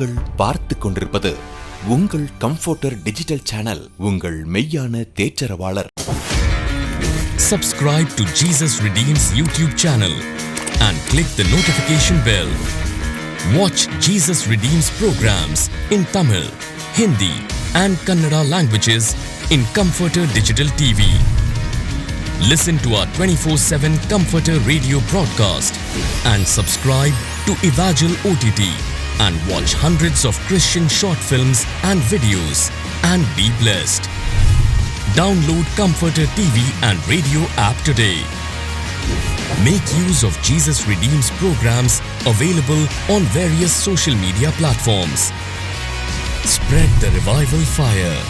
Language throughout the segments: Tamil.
நீங்கள் பார்த்து கொண்டிருப்பது உங்கள் கம்ஃபர்டர் டிஜிட்டல் சேனல், உங்கள் மெய்யான தேற்றரவாளர். Subscribe to Jesus Redeems YouTube channel and click the notification bell. Watch Jesus Redeems programs in Tamil, Hindi and Kannada languages in Comforter Digital TV. Listen to our 24/7 Comforter radio broadcast and subscribe to Evangel OTT and watch hundreds of Christian short films and videos and be blessed. Download Comforter TV and radio app today. Make use of Jesus Redeems programs available on various social media platforms. Spread the revival fire.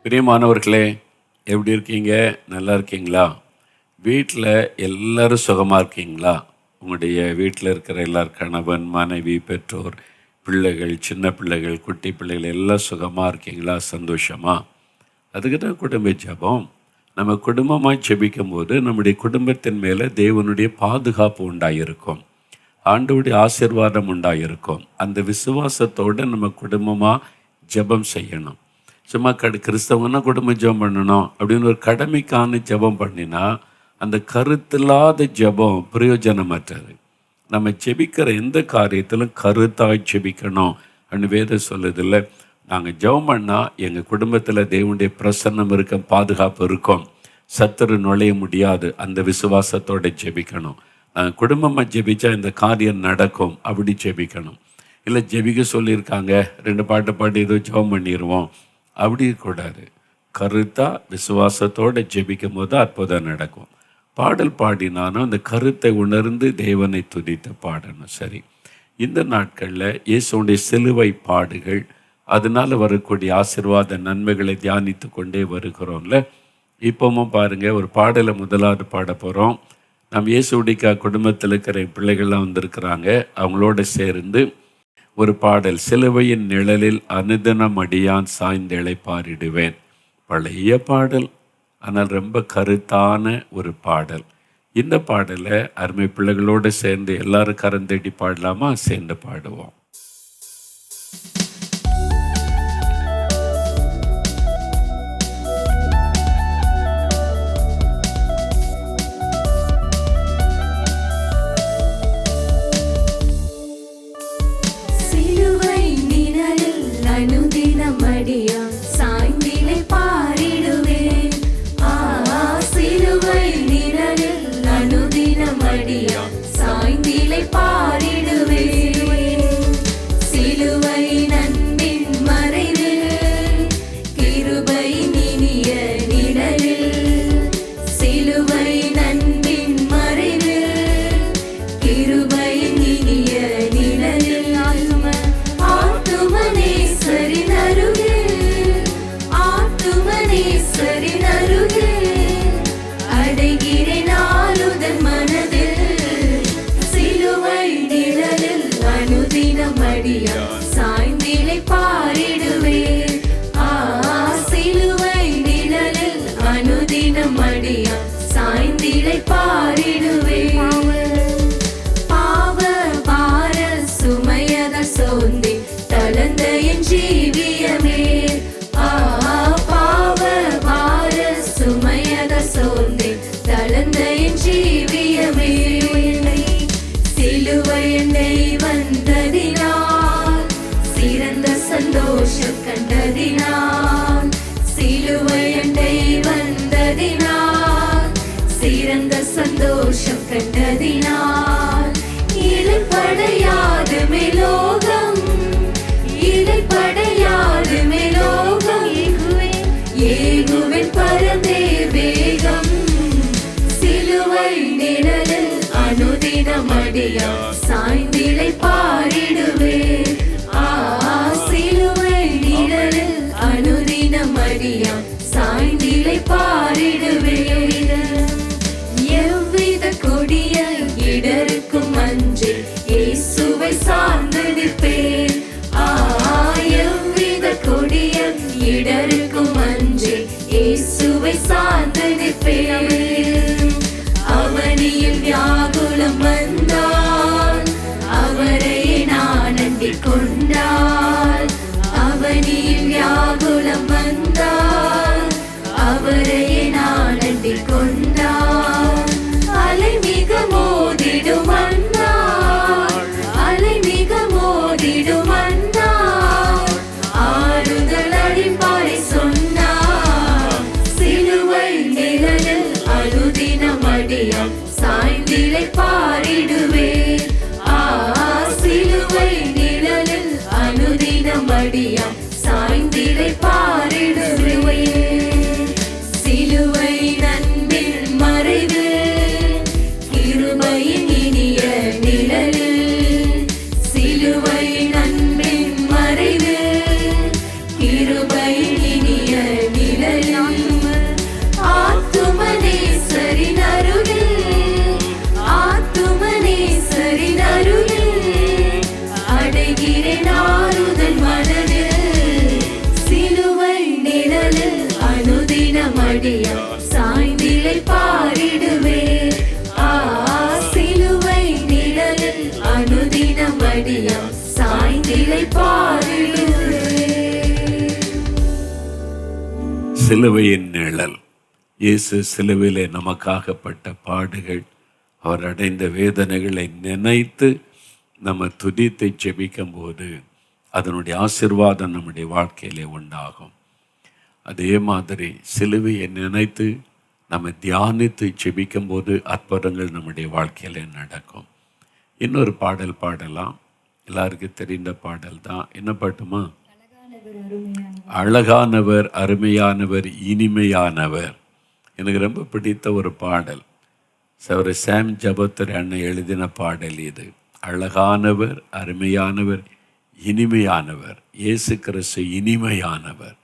பிரியமானவர்களே, எப்படி இருக்கீங்க? நல்லா இருக்கீங்களா? வீட்டில் எல்லோரும் சுகமாக இருக்கீங்களா? உங்களுடைய வீட்டில் இருக்கிற எல்லார் கணவன், மனைவி, பெற்றோர், பிள்ளைகள், சின்ன பிள்ளைகள், குட்டி பிள்ளைகள் எல்லாம் சுகமாக இருக்கீங்களா? சந்தோஷமாக? அதுக்கு தான் குடும்ப ஜெபம். நம்ம குடும்பமாக ஜெபிக்கும் போது நம்முடைய குடும்பத்தின் மேலே தேவனுடைய பாதுகாப்பு உண்டாயிருக்கும், ஆண்டவருடைய ஆசீர்வாதம் உண்டாயிருக்கும். அந்த விசுவாசத்தோடு நம்ம குடும்பமாக ஜெபம் செய்யணும். சும்மா கிறிஸ்தவங்கன்னா குடும்ப ஜெபம் பண்ணணும் அப்படின்னு ஒரு கடமைக்கான ஜெபம் பண்ணினா அந்த கருத்தில்லாத ஜெபம் பிரயோஜனமற்றது. நம்ம ஜெபிக்கிற எந்த காரியத்திலும் கருத்தாக ஜெபிக்கணும் அப்படின்னு வேதம் சொல்லுதில்ல. நாங்கள் ஜெபம் பண்ணால் எங்கள் குடும்பத்தில் தேவனுடைய பிரசன்னம் இருக்க, பாதுகாப்பு இருக்கும், சத்துரு நுழைய முடியாது. அந்த விசுவாசத்தோடு ஜெபிக்கணும். நாங்கள் குடும்பமாக ஜெபிச்சா இந்த காரியம் நடக்கும், அப்படி ஜெபிக்கணும். இல்லை ஜெபிக்க சொல்லியிருக்காங்க, 2 பாட்டு பாடி ஏதோ ஜெபம் பண்ணிடுவோம், அப்படி கூடாது. கருத்தாக விசுவாசத்தோடு ஜெபிக்கும் போது அற்புதம் நடக்கும். பாடல் பாடினாலும் அந்த கருத்தை உணர்ந்து தேவனை துதித்து பாடணும். சரி, இந்த நாட்களில் இயேசுடைய சிலுவை பாடுகள், அதனால் வரக்கூடிய ஆசீர்வாத நன்மைகளை தியானித்து கொண்டே வருகிறோம்ல. இப்போவும் பாருங்கள், ஒரு பாடலை முதலாவது பாட போகிறோம். நம்ம இயேசுடைய குடும்பத்தில் இருக்கிற பிள்ளைகள்லாம் வந்திருக்கிறாங்க. அவங்களோட சேர்ந்து ஒரு பாடல், சிலுவையின் நிழலில் அனுதினம் அடியான் சாய்ந்தேளை பாடிடுவேன். பழைய பாடல், ஆனால் ரொம்ப கருத்தான ஒரு பாடல். இந்த பாடலை அருமை பிள்ளைகளோடு சேர்ந்து எல்லாரும் கரந்தடி பாடலாமா? சேர்ந்து பாடுவோம். சந்தோஷம் கண்டதினால் இலைப்படையாது மேலோகம், இலைப்படையாது மேலோகம். ஏகுவின் பரந்தே வேகம், மடியாம் சாய்ந்திலை பாரிடுவே. சிலுவை நிழலில் அனுதினம் மடியாம் சாய்ந்திலை பாரிடுவே. எவ்வித கொடிய இடருக்கும் அஞ்சி இயேசுவை சார்ந்து நிற்பேன். எவ்வித கொடிய இடருக்கும் அஞ்சி இயேசுவை சார்ந்து நிற்பேன். அவனியில் வியாகுலம் வந்தால் அவரை நான் அண்டிக் கொண்டால். அவனியில் வியாகுலம் வந்தால் அவரை நான் அண்டிக் கொண்டால். அலை மிக மோதிடும் அண்ணாள், அலை மிக மோதிடும் அண்ணாள். ஆறுதல் அடிப்பாரை சொன்னார். சிலுவை நிழலில் அனுதினம் அடியாம் சாய்ந்திலை பாரிடுவே. சிலுவை நிழலில் அனுதினம் அடியாம் சாய்ந்திலை பாரிடுவே. சிலுவை நன்பின் மறைவு கிருபையின் இனிய நிழலில். சிலுவை நன்பின் மறைவு கிருபையின் இனிய நிழலில். ஆத்துமனேசரின் அருகில், ஆத்துமனேசரின் அருகில் அடைகிறேன் ஆறுதல் மனதில். சிலுவை நிழலில் அனுதினம் அடியாம் சாய்ந்திலை பாரிடுவே. சிலுவை நிழலில் அனுதினம் அடியாம் சாய்ந்திலை பாரிடுவே. சிலுவையின் நிழல். இயேசு சிலுவையிலே நமக்காகப்பட்ட பாடுகள், அவர் அடைந்த வேதனைகளை நினைத்து நம்ம துதித்து ஜெபிக்கும் போது அதனுடைய ஆசீர்வாதம் நம்முடைய வாழ்க்கையிலே உண்டாகும். அதே மாதிரி சிலுவையை நினைத்து நம்ம தியானித்து ஜெபிக்கும் போது அற்புதங்கள் நம்முடைய வாழ்க்கையிலே நடக்கும். இன்னொரு பாடல் பாடலாம். எல்லாருக்கும் தெரிந்த பாடல் தான். என்ன பாட்டுமா? அழகானவர், அருமையானவர், இனிமையானவர். எனக்கு ரொம்ப பிடித்த ஒரு பாடல். சௌர சாம் ஜபத்தர் அண்ணன் எழுதின பாடல் இது. அழகானவர், அருமையானவர், இனிமையானவர். இயேசு கிறிஸ்து இனிமையானவர்.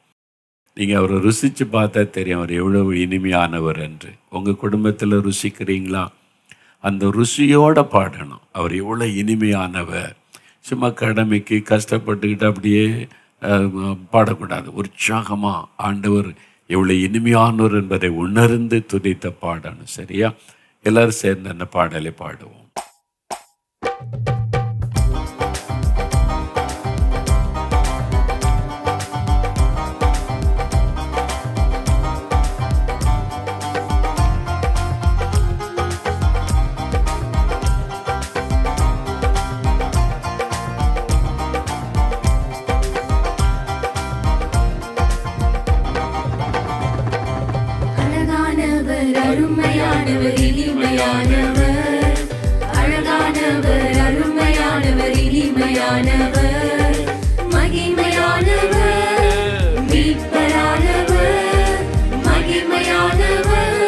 நீங்கள் அவரை ருசித்து பார்த்தா தெரியும் அவர் எவ்வளவு இனிமையானவர் என்று. உங்கள் குடும்பத்தில் ருசிக்கிறீங்களா? அந்த ருசியோடு பாடணும். அவர் எவ்வளோ இனிமையானவர். சும்மா கடமைக்கு கஷ்டப்பட்டுக்கிட்டு அப்படியே பாடக்கூடாது. உற்சாகமாக ஆண்டவர் எவ்வளோ இனிமையானவர் என்பதை உணர்ந்து துதித்த பாடணும். சரியா? எல்லாரும் சேர்ந்து அந்த பாடலை பாடுவோம். அருமையானவர், இனிமையானவர். அழகானவர், அருமையானவர், இனிமையானவர். மகிமையானவர், மீட்பரானவர். மகிமையானவர்,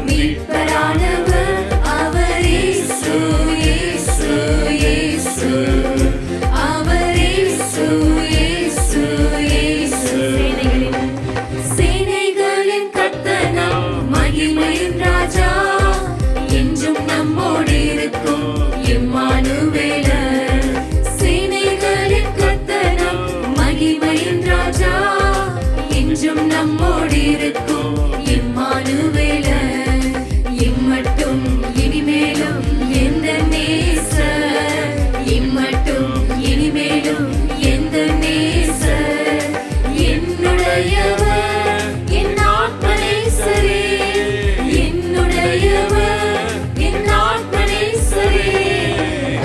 மீட்பரானவர். அவர் இயேசு, இயேசு, இயேசு. அவர் இயேசு, இயேசு, இயேசு. சேனைகளின் கர்த்தனாம் மகிமையின் ராஜா, என்றும் நம்மோடு இருக்கும் இம்மானுவேலர். சேனைகளின் கர்த்தனாம் மகிமையின் ராஜா, என்றும் நம்மோடு இருக்கும் இம்மானுவேலர். இம்மட்டும் இனிமேலும் எந்த நேசர், இம்மட்டும் இனிமேலும் எந்த நேசர். என்னுடையவர், என் ஆத்மநேசரே. என்னுடையவர், என் ஆத்மநேசரே.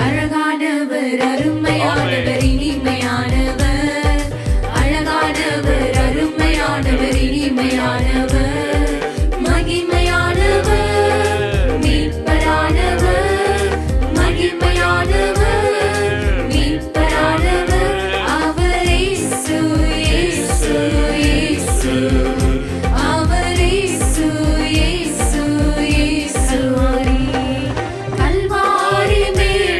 அழகானவர், அருமையானவர், இனிமையானவர். அழகானவர், அருமையானவர், இனிமையானவர். மகிமையானவர், மீட்பரானவர். மகிமையானவர், மீட்பரானவர். அவர் இயேசு, இயேசு, இயேசு. அவர் இயேசு, இயேசு, இயேசு. கல்வாரி மேல்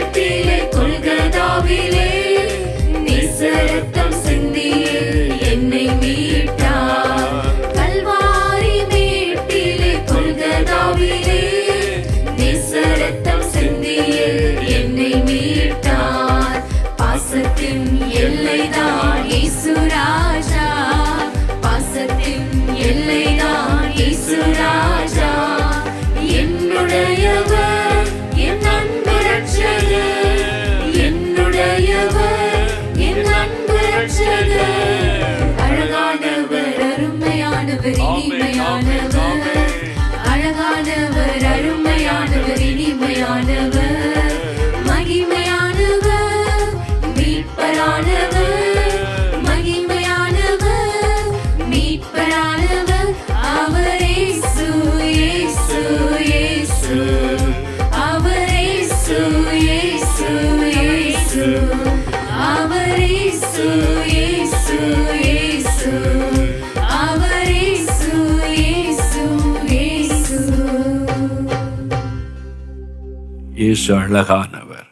இயேசு அழகானவர்.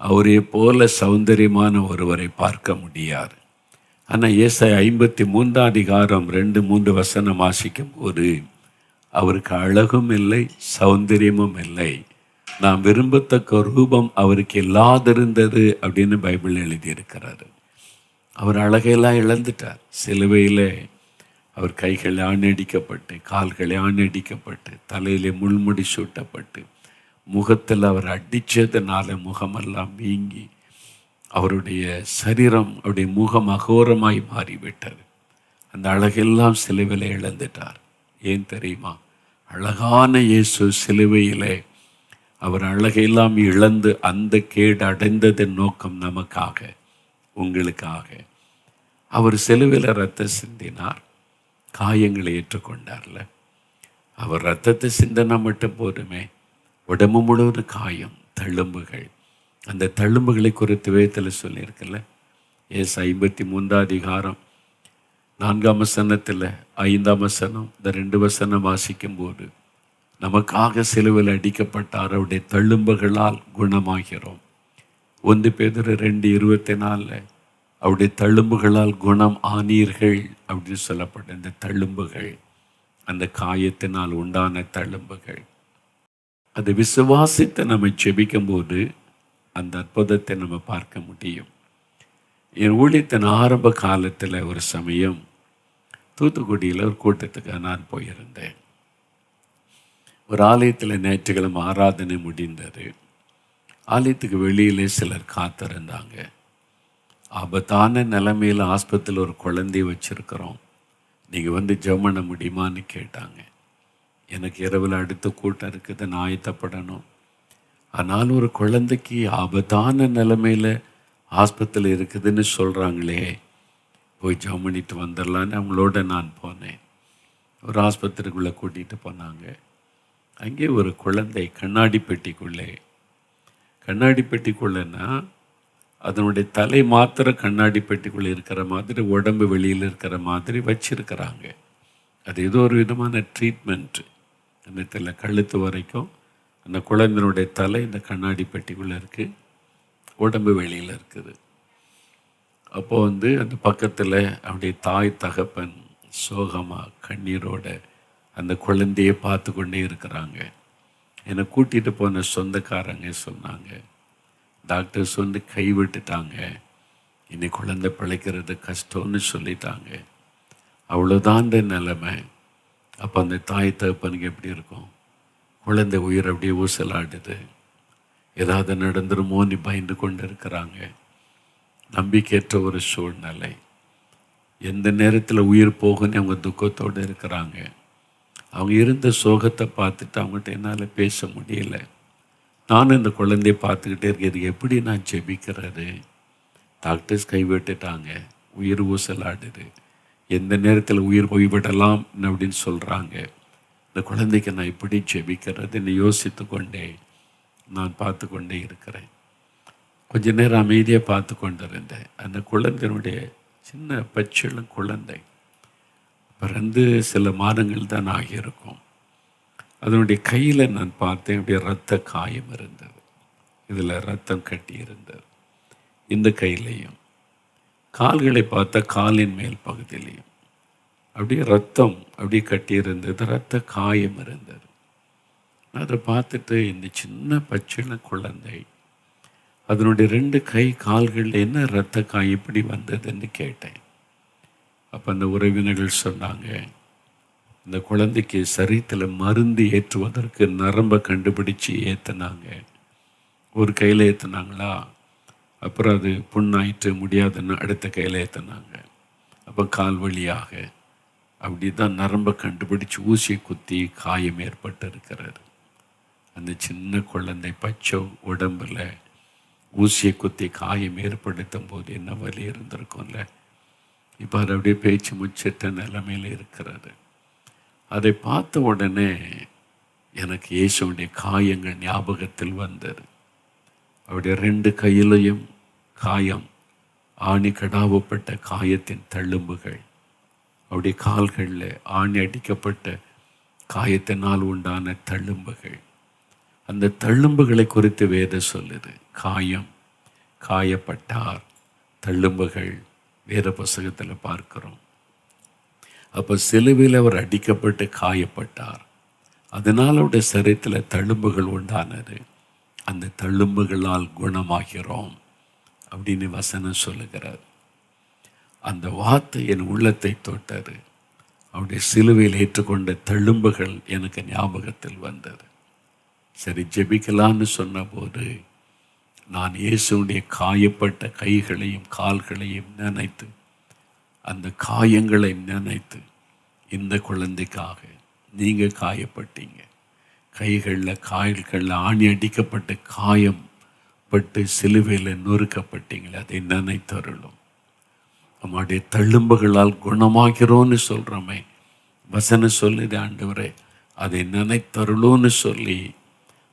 அவரை போல சௌந்தரியமான ஒருவரை பார்க்க முடியாது. ஆனால் ஏசாயா 53:2-3 வாசிக்கும் போது அவருக்கு அழகும் இல்லை, சௌந்தரியமும் இல்லை, நாம் விரும்பத்தக்க ரூபம் அவருக்கு இல்லாதிருந்தது அப்படின்னு பைபிள் எழுதியிருக்கிறாரு. அவர் அழகையெல்லாம் இழந்துட்டார். சிலுவையில் அவர் கைகளை ஆணடிக்கப்பட்டு, கால்களை ஆணடிக்கப்பட்டு, தலையிலே முள்முடி சூட்டப்பட்டு, முகத்தில் அவர் அடித்ததுனால முகமெல்லாம் வீங்கி அவருடைய சரீரம், அவருடைய முகம் அகோரமாய் மாறிவிட்டது. அந்த அழகெல்லாம் சிலுவையில் இழந்துட்டார். ஏன் தெரியுமா? அழகான இயேசு சிலுவையிலே அவர் அழகையெல்லாம் இழந்து அந்த கேடு அடைந்ததன் நோக்கம் நமக்காக, உங்களுக்காக. அவர் சிலுவையில் ரத்தம் சிந்தினார், காயங்களை ஏற்றுக்கொண்டார்ல. அவர் ரத்தத்தை சிந்தினா மட்டும் போதுமே, உடம்பு முழுவதும் காயம், தழும்புகள். அந்த தழும்புகளை குறித்து வேதத்தில் சொல்லியிருக்கல. ஏசாயா 53:4 5 இந்த 2 வாசிக்கும் போது நமக்காக சிலுவையில் அடிக்கப்பட்டார், அவருடைய தழும்புகளால் குணமாகிறோம். 1 பேதுரு 2:24 அவருடைய தழும்புகளால் குணம் ஆனீர்கள் அப்படின்னு சொல்லப்பட்ட இந்த தழும்புகள், அந்த காயத்தினால் உண்டான தழும்புகள், அது விசுவாசித்து நம்ம ஜெபிக்கும் போது அந்த அற்புதத்தை நம்ம பார்க்க முடியும். என் ஊழியத்தின் ஆரம்ப காலத்தில் ஒரு சமயம் தூத்துக்குடியில் ஒரு கூட்டத்துக்கு நான் போயிருந்தேன். ஒரு ஆலயத்தில் ஞாயிற்றுக்கிழமை ஆராதனை முடிந்தது. ஆலயத்துக்கு வெளியிலே சிலர் காத்திருந்தாங்க. ஆபத்தான நிலைமையில் ஆஸ்பத்திரியில் ஒரு குழந்தைய வச்சுருக்கிறோம், நீங்கள் வந்து ஜெபம் பண்ண முடியுமான்னு கேட்டாங்க. எனக்கு இரவில் அடுத்த கூட்டம் இருக்குது, நான் ஆயத்தப்படணும். ஆனால் ஒரு குழந்தைக்கு ஆபத்தான நிலைமையில் ஆஸ்பத்திரியில் இருக்குதுன்னு சொல்கிறாங்களே, போய் ஜெபம் பண்ணிட்டு வந்துடலான்னு அவங்களோட நான் போனேன். ஒரு ஆஸ்பத்திரிக்குள்ளே கூட்டிகிட்டு போனாங்க. அங்கே ஒரு குழந்தை கண்ணாடி பெட்டிக்குள்ளேன்னா அதனுடைய தலை மாத்திரம் கண்ணாடி பெட்டிக்குள்ளே இருக்கிற மாதிரி, உடம்பு வெளியில் இருக்கிற மாதிரி வச்சிருக்கிறாங்க. அது ஏதோ ஒரு விதமான ட்ரீட்மெண்ட்டு. அந்த கழுத்து வரைக்கும் அந்த குழந்தையினுடைய தலை இந்த கண்ணாடி பெட்டிக்குள்ளே இருக்குது, உடம்பு வெளியில் இருக்குது. அப்போது அந்த பக்கத்தில் அவருடைய தாய் தகப்பன் சோகமாக கண்ணீரோட அந்த குழந்தையை பார்த்து கொண்டே இருக்கிறாங்க. என்னை கூட்டிகிட்டு போன சொந்தக்காரங்க சொன்னாங்க, டாக்டர்ஸ் வந்து கைவிட்டுட்டாங்க, இனி குழந்தை பிழைக்கிறது கஷ்டம்னு சொல்லிட்டாங்க. அவ்வளோதான் நிலைமை. அப்போ அந்த தாய் தகப்பனுக்கு எப்படி இருக்கும்? குழந்தை உயிர் அப்படியே ஊசலாடுது, ஏதாவது நடந்துருமோன்னு பயந்து கொண்டு இருக்கிறாங்க. நம்பிக்கையற்ற ஒரு சூழ்நிலை. எந்த நேரத்தில் உயிர் போகுன்னு அவங்க துக்கத்தோடு இருக்கிறாங்க. அவங்க இருந்த சோகத்தை பார்த்துட்டு அவங்ககிட்ட என்னால் பேச முடியல. நானும் இந்த குழந்தைய பார்த்துக்கிட்டே இருக்கேன், இது எப்படி நான் ஜெபிக்கிறது? டாக்டர்ஸ் கைவிட்டுட்டாங்க, உயிர் ஊசலாடுது, எந்த நேரத்தில் உயிர் போய்விடலாம் அப்படின்னு சொல்கிறாங்க. இந்த குழந்தைக்கு நான் எப்படி ஜெபிக்கிறதுன்னு யோசித்து கொண்டே நான் பார்த்து கொண்டே இருக்கிறேன். கொஞ்ச நேரம் அமைதியாக பார்த்து கொண்டு இருந்தேன். அந்த குழந்தையினுடைய சின்ன பச்சிளம் குழந்தை பிறந்து சில மாதங்கள் தான் ஆகியிருக்கும். அதனுடைய கையில் நான் பார்த்தேன், அப்படியே ரத்த காயம் இருந்தது, இதில் ரத்தம் கட்டி இருந்தது. இந்த கையிலையும் கால்களை பார்த்தா காலின் மேல் பகுதியிலையும் அப்படியே ரத்தம் அப்படியே கட்டி இருந்தது, ரத்த காயம் இருந்தது. அதை பார்த்துட்டு இந்த சின்ன பச்சிள குழந்தை அதனுடைய 2 கை கால்களில் என்ன ரத்த காயம் எப்படி வந்ததுன்னு கேட்டேன். அப்போ அந்த உறவினர்கள் சொன்னாங்க, இந்த குழந்தைக்கு சரீரத்தில் மருந்து ஏற்றுவதற்கு நரம்பை கண்டுபிடிச்சி ஏற்றுனாங்க. ஒரு கையில் ஏற்றுனாங்களா, அப்புறம் அது புண்ணாயிட்டு முடியாதுன்னு அடுத்த கையில் ஏற்றுனாங்க. அப்போ கால் வழியாக அப்படி தான் நரம்பை கண்டுபிடிச்சி ஊசியை குத்தி காயம் ஏற்பட்டு இருக்கிறது. அந்த சின்ன குழந்தை பச்சை உடம்பில் ஊசியை குத்தி காயம் ஏற்படுத்தும் போது என்ன வலி இருந்திருக்கும்ல. இப்போ அது அப்படியே பேச்சு முச்சிட்ட நிலைமையில் இருக்கிறது. அதை பார்த்த உடனே எனக்கு இயேசுடைய காயங்கள் ஞாபகத்தில் வந்தது. அவருடைய 2 கையிலையும் காயம், ஆணி கடாவப்பட்ட காயத்தின் தழும்புகள், அவருடைய கால்களில் ஆணி அடிக்கப்பட்ட காயத்தினால் உண்டான தழும்புகள், அந்த தள்ளும்புகளை குறித்து வேதம் சொல்லுது. காயப்பட்டார், தள்ளும்புகள் வேத புஸ்தகத்தில் பார்க்கிறோம். அப்போ சிலுவையில் அவர் அடிக்கப்பட்டு காயப்பட்டார். அதனால் அவருடைய சரீரத்தில் தள்ளும்புகள் உண்டானது. அந்த தள்ளும்புகளால் குணமாகிறோம் அப்படின்னு வசனம் சொல்லுகிறார். அந்த வார்த்தை என் உள்ளத்தை தொட்டது. அவருடைய சிலுவையில் ஏற்றுக்கொண்ட தள்ளும்புகள் எனக்கு ஞாபகத்தில் வந்தது. சரி, ஜெபிக்கலான்னு சொன்னபோது நான் இயேசுடைய காயப்பட்ட கைகளையும் கால்களையும் நினைத்து, அந்த காயங்களை நினைத்து, இந்த குழந்தைக்காக நீங்கள் காயப்பட்டீங்க, கைகளில் கால்களில் ஆணி அடிக்கப்பட்ட காயப்பட்டு சிலுவையில் நொறுக்கப்பட்டீங்களே, அதை நினைத்தருளும். நம்முடைய தள்ளும்புகளால் குணமாகிறோன்னு சொல்கிறோமே, வசனம் சொல்லுது ஆண்டவரே அதை நினைத்தருளோன்னு சொல்லி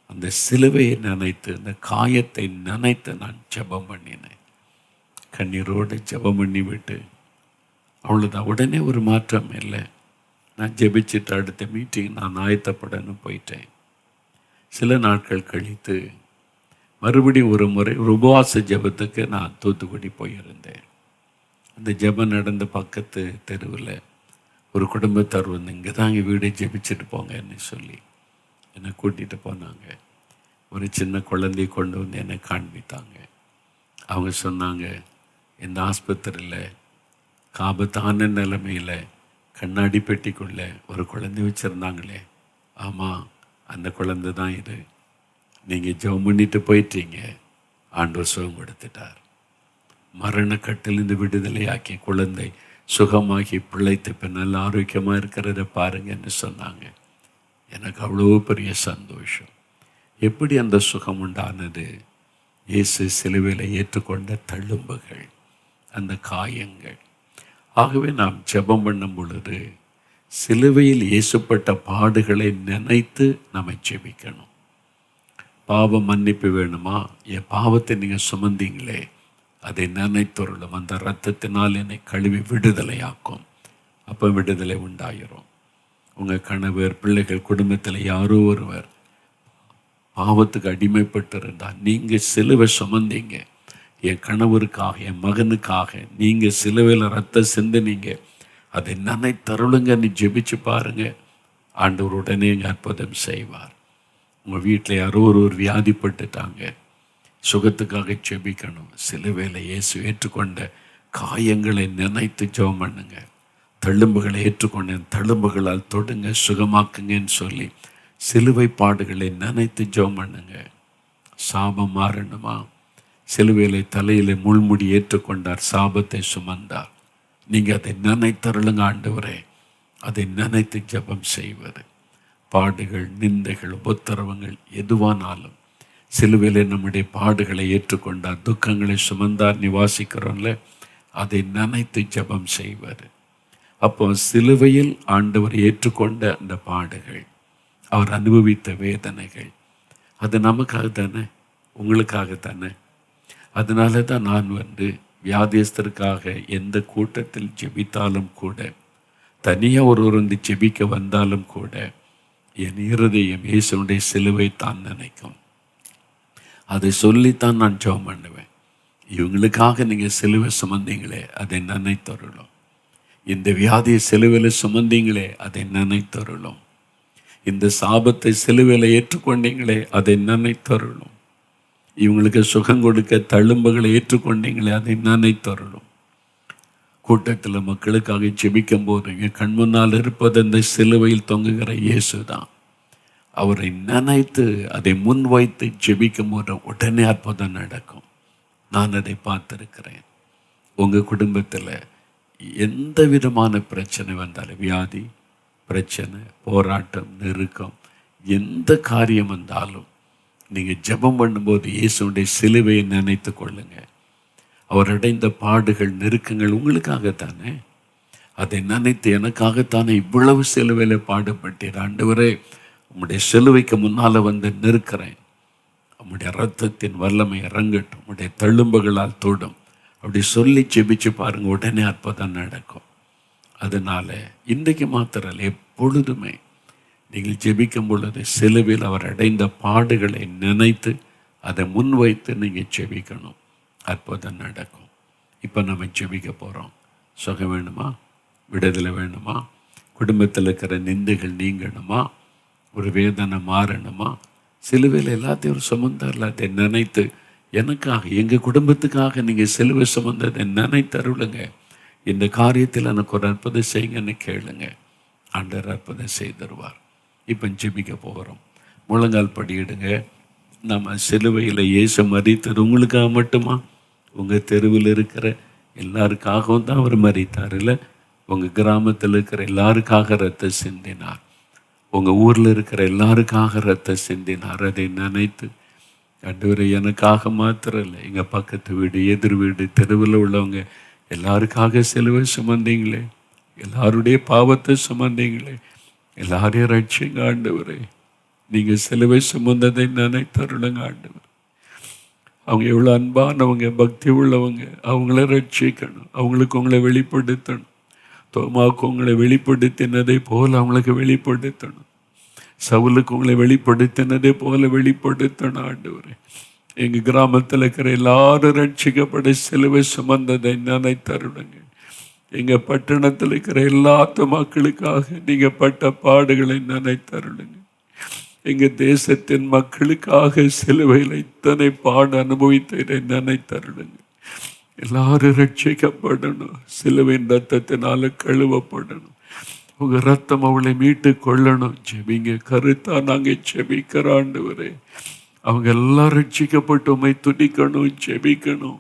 அந்த சிலுவையை நினைத்து, அந்த காயத்தை நினைத்து நான் ஜெபம் பண்ணினேன். கண்ணீரோடு ஜெபம் பண்ணி விட்டு அவ்வளோதான். உடனே ஒரு மாற்றம் இல்லை. நான் ஜெபிச்சுட்டு அடுத்த மீட்டிங் நான் ஆயத்தப்படணும் போயிட்டேன். சில நாட்கள் கழித்து மறுபடியும் ஒரு முறை உபவாச ஜெபத்துக்கு நான் தூத்துக்குடி போயிருந்தேன். அந்த ஜெபம் நடந்த பக்கத்து தெருவில் ஒரு குடும்பத்தார் வந்து, இங்கே தான் எங்கள் வீடு, ஜெபிச்சுட்டு போங்கன்னு சொல்லி என்னை கூட்டிகிட்டு போனாங்க. ஒரு சின்ன குழந்தையை கொண்டு வந்து என்னை காண்பித்தாங்க. அவங்க சொன்னாங்க, இந்த ஆஸ்பத்திரியில் ஆபத்தான நிலைமையில் கண்ணாடி பெட்டிக்குள்ளே ஒரு குழந்தை வச்சுருந்தாங்களே, ஆமாம் அந்த குழந்தை தான் இது. நீங்கள் ஜெபம் பண்ணிட்டு போயிட்டீங்க, ஆண்டவர் சுகம் கொடுத்துட்டார். மரணக்கட்டிலிருந்து விடுதலையாக்கி குழந்தை சுகமாகி பிழைத்து இப்போ நல்ல ஆரோக்கியமாக இருக்கிறத பாருங்கன்னு சொன்னாங்க. எனக்கு அவ்வளோ பெரிய சந்தோஷம். எப்படி அந்த சுகம் உண்டானது? இயேசு சிலுவையில் ஏற்றுக்கொண்ட தள்ளும்புகள், அந்த காயங்கள். ஆகவே நாம் ஜெபம் பண்ணும் பொழுது சிலுவையில் இயேசுப்பட்ட பாடுகளை நினைத்து நம்ம ஜெபிக்கணும். பாவம் மன்னிப்பு வேணுமா? என் பாவத்தை நீங்கள் சுமந்தீங்களே, அதை நினைத்தருளும். அந்த இரத்தத்தினால் என்னை கழுவி விடுதலையாக்கும். அப்போ விடுதலை உண்டாயிரும். உங்கள் கணவர், பிள்ளைகள், குடும்பத்தில் யாரோ ஒருவர் பாவத்துக்கு அடிமைப்பட்டிருந்தால், நீங்கள் சிலுவை சுமந்தீங்க, என் கணவருக்காக, என் மகனுக்காக நீங்கள் சிலுவையில் ரத்தம் சிந்தினீங்க, அதை நினைத்தருளுங்கன்னு ஜெபிச்சு பாருங்க. ஆண்டவர் உடனே அற்புதம் செய்வார். உங்கள் வீட்டில் யாரோ ஒரு வியாதிப்பட்டுட்டாங்க, சுகத்துக்காக ஜெபிக்கணும். சிலுவையில் இயேசு ஏற்றுக்கொண்ட காயங்களை நினைத்து ஜெபம் பண்ணுங்க. தழும்புகளை ஏற்றுக்கொண்ட தழும்புகளால் தொடுங்க, சுகமாக்குங்கன்னு சொல்லி சிலுவை பாடுகளை நினைத்து ஜெபம் பண்ணுங்க. சாபம் மாறணுமா? சிலுவையில் தலையில் முள்முடி ஏற்றுக்கொண்டார், சாபத்தை சுமந்தார். நீங்கள் அதை நினைத்தருளுங்க ஆண்டவரே. அதை நினைத்து ஜெபம் செய்வது. பாடுகள், நிந்தைகள், உபத்திரவங்கள் எதுவானாலும் சிலுவையில் நம்முடைய பாடுகளை ஏற்றுக்கொண்டார், துக்கங்களை சுமந்தார், நிவாசிக்கிறோம்ல, அதை நினைத்து ஜெபம் செய்வது. அப்போ சிலுவையில் ஆண்டவர் ஏற்றுக்கொண்ட அந்த பாடுகள், அவர் அனுபவித்த வேதனைகள், அது நமக்காக தானே, உங்களுக்காக தானே. அதனால தான் நான் வியாதியஸ்தருக்காக எந்த கூட்டத்தில் ஜெபித்தாலும் கூட, தனியாக ஒருவர் ஜெபிக்க வந்தாலும் கூட, என் இருதயம் இயேசுடைய சிலுவை தான் நினைக்கும். அதை சொல்லித்தான் நான் ஜெபம் பண்ணுவேன். இவங்களுக்காக நீங்கள் சிலுவை சுமந்தீங்களே, அதை நினைத்தருளும். இந்த வியாதியை சிலுவையில் சுமந்தீங்களே, அதை நினைத்தருளும். இந்த சாபத்தை சிலுவையில் ஏற்றுக்கொண்டீங்களே, அதை நினைத்தருளும். இவங்களுக்கு சுகம் கொடுக்க தழும்புகளை ஏற்றுக்கொண்டீங்களே, அதை நினைத்தருளும். கூட்டத்தில் மக்களுக்காக ஜெபிக்கும் போது இங்கே கண்முன்னால் இருப்பது அந்த சிலுவையில் தொங்குகிற இயேசு தான். அவரை நினைத்து அதை முன்வைத்து ஜெபிக்கும் போது உடனே அற்புதம் நடக்கும். நான் அதை பார்த்துருக்கிறேன். உங்கள் குடும்பத்தில் எந்த விதமான பிரச்சனை வந்தாலும், வியாதி, பிரச்சனை, போராட்டம், நெருக்கம், எந்த காரியம் வந்தாலும் நீங்கள் ஜெபம் பண்ணும்போது இயேசுடைய சிலுவையை நினைத்து கொள்ளுங்க. அவர் அடைந்த பாடுகள், நெருக்கங்கள் உங்களுக்காகத்தானே. அதை நினைத்து எனக்காகத்தானே இவ்வளவு சிலுவையில் பாடுபட்டீர் ஆண்டவரே, உம்முடைய சிலுவைக்கு முன்னால் நிற்கிறேன், உம்முடைய இரத்தத்தின் வல்லமை இறங்கட்டும், உம்முடைய தழும்புகளால் தொடும். அப்படி சொல்லி ஜெபிச்சு பாருங்க, உடனே அற்புதம் நடக்கும். அதனால இன்றைக்கு மாத்திரம் எப்பொழுதுமே நீங்கள் ஜெபிக்கும் பொழுது சிலுவையில் அவர் அடைந்த பாடுகளை நினைத்து அதை முன்வைத்து நீங்கள் ஜெபிக்கணும். அற்புதம் நடக்கும். இப்போ நம்ம ஜெபிக்க போகிறோம். சுகம் வேணுமா? விடுதலை வேணுமா? குடும்பத்தில் இருக்கிற நிந்தைகள் நீங்கணுமா? ஒரு வேதனை மாறணுமா? சிலுவையில் எல்லாத்தையும் சுமந்தார்ல, அதை நினைத்து எனக்காக, எங்கள் குடும்பத்துக்காக நீங்கள் சிலுவை சுமந்ததை நினைத்தருளுங்க. இந்த காரியத்தில் எனக்கு ஒரு அற்புதம் செய்யுங்கன்னு கேளுங்க. ஆண்டவர் அற்புதம் செய்தருவார். இப்போ ஜெபிக்க போகிறோம். முழங்கால் படியிடுங்க. நம்ம சிலுவையில் இயேசு மரித்தது உங்களுக்காக மட்டுமா? உங்கள் தெருவில் இருக்கிற எல்லாருக்காகவும் தான் அவர் மரித்தார் இல்லை? உங்கள் கிராமத்தில் இருக்கிற எல்லாருக்காக ரத்தம் சிந்தினார். உங்கள் ஊரில் இருக்கிற எல்லாருக்காக ரத்தம் சிந்தினார். அதை நினைத்து ஆண்டவரே, எனக்காக மாத்திரம் இல்லை, எங்கள் பக்கத்து வீடு, எதிர் வீடு, தெருவில் உள்ளவங்க எல்லாருக்காக சிலுவை சுமந்தீங்களே, எல்லாருடைய பாவத்தை சுமந்தீங்களே, எல்லாரையும் ரட்சிங்க ஆண்டவரே. நீங்கள் சிலுவை சுமந்ததை நினைத்தருளுங்க ஆண்டவர். அவங்க எவ்வளோ அன்பானவங்க, பக்தி உள்ளவங்க, அவங்கள ரட்சிக்கணும். அவங்களுக்கு உங்களை வெளிப்படுத்தணும். தோமாவுக்கு உங்களை வெளிப்படுத்தினதை போல் அவங்களுக்கு வெளிப்படுத்தணும். சவுலுக்கு உங்களை வெளிப்படுத்தினதே போல வெளிப்படுத்தணும் ஆண்டவரே. எங்கள் கிராமத்தில் இருக்கிற எல்லாரும் ரட்சிக்கப்பட சிலுவை சுமந்ததை நினைத்தருளுங்க. எங்கள் பட்டணத்தில் இருக்கிற எல்லா மக்களுக்காக நீங்கள் பட்ட பாடுகளை நினைத்தருளுங்க. எங்கள் தேசத்தின் மக்களுக்காக சிலுவையில் இத்தனை பாடு அனுபவித்ததை நினைத்தருளுங்க. எல்லாரும் ரட்சிக்கப்படணும். சிலுவையின் ரத்தத்தினால கழுவப்படணும். உங்கள் ரத்தம் அவளை மீட்டு கொள்ளணும். ஜெபிங்க. கருத்தா நாங்கள் ஜெபிக்கிற ஆண்டவரே, அவங்க எல்லாம் ரட்சிக்கப்பட்டு உம்மை துதிக்கணும், ஜெபிக்கணும்.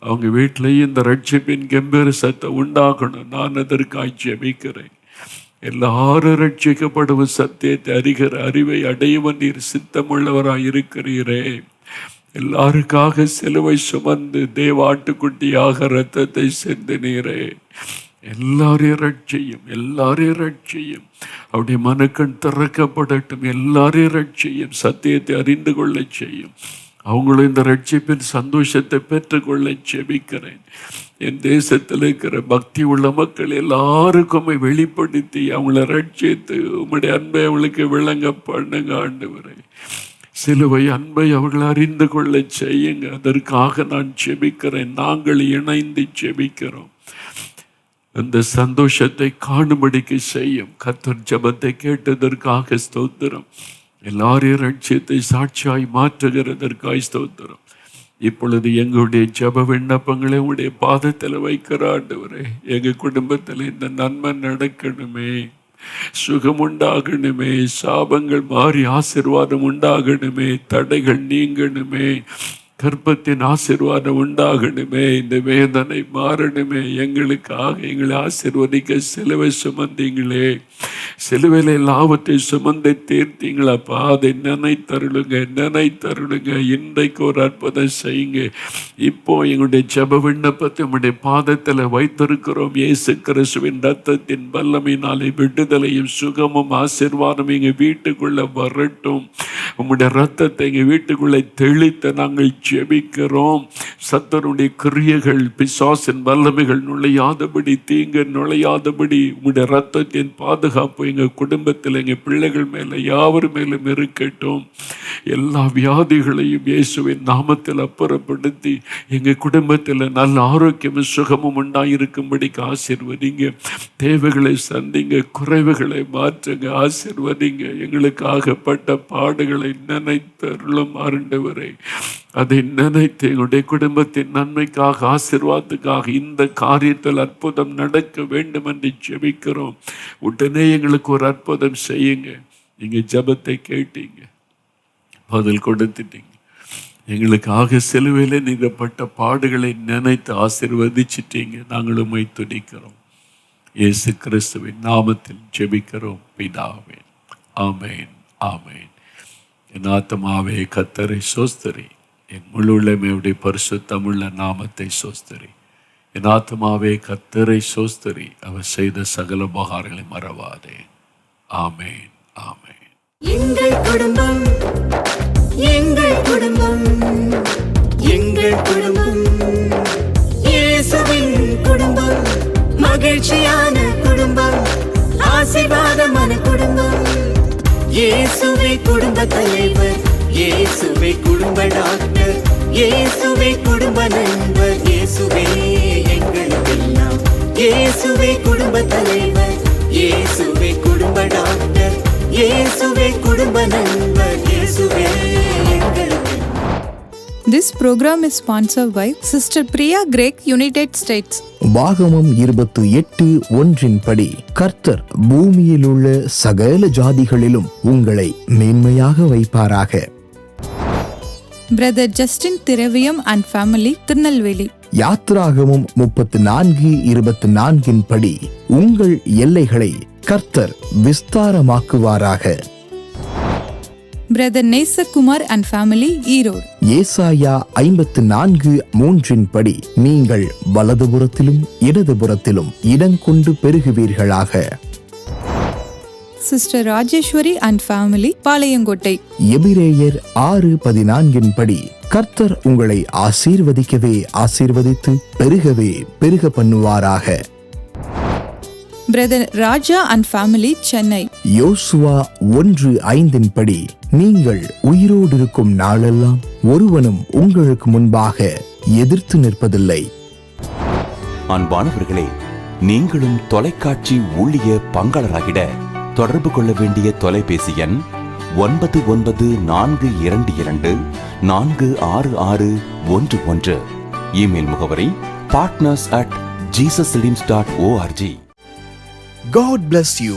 அவங்க வீட்டிலையும் இந்த ரட்சிப்பின் கம்பீர சத்தம் உண்டாகணும். நான் அதற்காக ஜெபிக்கிறேன். எல்லாரும் ரட்சிக்கப்படுவது சத்தியத்தை அறிகிற அறிவை அடையவன் நீர் சித்தமுள்ளவராய் இருக்கிறீரே. எல்லாருக்காக சிலுவை சுமந்து தேவாட்டுக்குட்டியாக ரத்தத்தை சிந்தினீரே. எல்லாரையும் ரட்சியும், எல்லாரையும் ரட்சியும். அவருடைய மனக்கண் திறக்கப்படட்டும். எல்லாரையும் ரட்சியும். சத்தியத்தை அறிந்து கொள்ள செய்யும். அவங்களும் இந்த ரட்சிப்பின் சந்தோஷத்தை பெற்றுக்கொள்ள ஜெபிக்கிறேன். என் தேசத்தில் இருக்கிற பக்தி உள்ள மக்கள் எல்லாருக்குமே வெளிப்படுத்தி அவங்கள ரட்சித்து உம்முடைய அன்பை அவளுக்கு விளங்க பண்ணுங்க ஆண்டவரே. சிலுவை அன்பை அவர்கள் அறிந்து கொள்ள செய்யுங்க. அதற்காக நான் ஜெபிக்கிறேன். நாங்கள் இணைந்து ஜெபிக்கிறோம். அந்த சந்தோஷத்தை காணும்படிக்கு செய்யும். கர்த்தர் ஜெபத்தை கேட்டதற்காக ஸ்தோத்திரம். எல்லாரையும் ரட்சியத்தை சாட்சியாய் மாற்றுகிறதற்காய் ஸ்தோத்திரம். இப்பொழுது எங்களுடைய ஜெப விண்ணப்பங்களை உடைய பாதத்தில் வைக்கிற ஆண்டவரே, எங்கள் குடும்பத்தில் இந்த நன்மை நடக்கணுமே, சுகம் உண்டாகணுமே, சாபங்கள் மாறி ஆசீர்வாதம் உண்டாகணுமே, தடைகள் நீங்கணுமே, கர்ப்பத்தின் ஆசீர்வாதம் உண்டாகணுமே, இந்த வேதனை மாறணுமே. எங்களுக்காக எங்களை ஆசீர்வதிக்க சிலுவை சுமந்தீங்களே, சிலுவையில் லாபத்தை சுமந்து தீர்த்தீங்களப்பா. அதை நினைத்தருளுங்க, நினைத்தருளுங்க. இன்றைக்கு ஒரு அற்புதம் செய்யுங்க. இப்போ எங்களுடைய ஜெப விண்ணப்பத்தை உம்முடைய பாதத்தில் வைத்திருக்கிறோம். இயேசு கிறிஸ்துவின் ரத்தத்தின் வல்லமையினாலே விடுதலையும் சுகமும் ஆசீர்வாதம் எங்கள் வீட்டுக்குள்ள வரட்டும். உம்முடைய ரத்தத்தை எங்கள் வீட்டுக்குள்ளே தெளித்து நாங்கள் ஜெபிக்கிறோம். சத்தருடைய கிரியைகள், பிசாசின் வல்லமைகள் நுழையாதபடி, தீங்கு நுழையாதபடி உம்முடைய ரத்தத்தின் பாதுகாப்பு எங்கள் குடும்பத்தில், எங்கள் பிள்ளைகள் மேலே, யாவர் மேலும் இருக்கட்டும். எல்லா வியாதிகளையும் இயேசுவின் நாமத்தில் அப்புறப்படுத்தி எங்கள் குடும்பத்தில் நல்ல ஆரோக்கியமும் சுகமும் உண்டாயிருக்கும்படிக்கு ஆசீர்வதிங்க. தேவைகளை சந்திங்க, குறைவுகளை மாற்றுங்க, ஆசீர்வதிங்க. எங்களுக்காகப்பட்ட பாடுகளை நினைத்தருளும் ஆண்டவரே. அதை நினைத்து எங்களுடைய குடும்பத்தின் நன்மைக்காக, ஆசீர்வாதத்துக்காக இந்த காரியத்தில் அற்புதம் நடக்க வேண்டும் என்று ஜெபிக்கிறோம். உடனே எங்களுக்கு ஒரு அற்புதம் செய்யுங்க. நீங்கள் ஜெபத்தை கேட்டீங்க, பதில் கொடுத்துட்டீங்க. எங்களுக்காக சிலுவையில் நிறுவப்பட்ட பாடுகளை நினைத்து ஆசீர்வதிச்சிட்டீங்க. நாங்கள் உம்மை துதிக்கிறோம். இயேசு கிறிஸ்துவின் நாமத்தில் ஜெபிக்கிறோம் பிதாவே. ஆமேன், ஆமேன். என் ஆத்துமாவே கர்த்தரை சோஸ்தரி, என் முழு உள்ளமையுடைய பரிசுத்தமுள்ள நாமத்தை சோஸ்தரி. என் ஆத்துமாவே கர்த்தரை சோஸ்தரி, அவர் செய்த சகல உபகாரங்களை மறவாதே. ஆமேன், ஆமேன். எங்கள் குடும்பம், எங்கள் குடும்பம், எங்கள் குடும்பம், இயேசுவின் குடும்பம், மகிழ்ச்சியான குடும்பம், ஆசீர்வாதமான குடும்பம். இயேசுவே குடும்ப தலைவர், இயேசுவே குடும்ப டாக்டர், இயேசுவே குடும்ப நண்பர், இயேசுவே எங்களுக்கெல்லாம். இயேசுவே குடும்ப தலைவர், இயேசுவே குடும்ப டாக்டர், இயேசுவே குடும்ப நண்பர், இயேசுவே எங்களுக்கெல்லாம். This program is sponsored by Sister Priya Greg, United States. வாகமம் 28:1 படி கர்த்தர் பூமியில் உள்ள சகல ஜாதிகளிலும் உங்களை மேன்மையாக வைப்பாராக. Brother Justin Thiraviyam and family, Tirunelveli. யாத்ராகமம் 34:24 படி உங்கள் எல்லைகளை கர்த்தர் விஸ்தாரமாக்குவாராக. Brother Nesakumar and family, Erode. ஏசாயா 54:3 படி நீங்கள் வலதுபுறத்திலும் இடதுபுறத்திலும் இடங்கொண்டு பெருகுவீர்களாக. Sister Rajeswari and family, Palayamkottai. எபிரேயர் 6:14 படி கர்த்தர் உங்களை ஆசீர்வதிக்கவே ஆசீர்வதித்து பெருகவே பெருக பண்ணுவாராக. Brother Raja and family, Chennai. யோசுவா 1:5 படி நீங்கள் உயிரோடு இருக்கும் நாளெல்லாம் ஒருவனும் உங்களுக்கு முன்பாக எதிர்த்து நிற்பதில்லை. அன்பானவர்களே, நீங்களும் தொலைக்காட்சி ஊழிய பங்காளராகிட தொடர்பு கொள்ள வேண்டிய தொலைபேசி எண் 994222466611. இமெயில் முகவரி partners@jesusredeems.org. God bless you.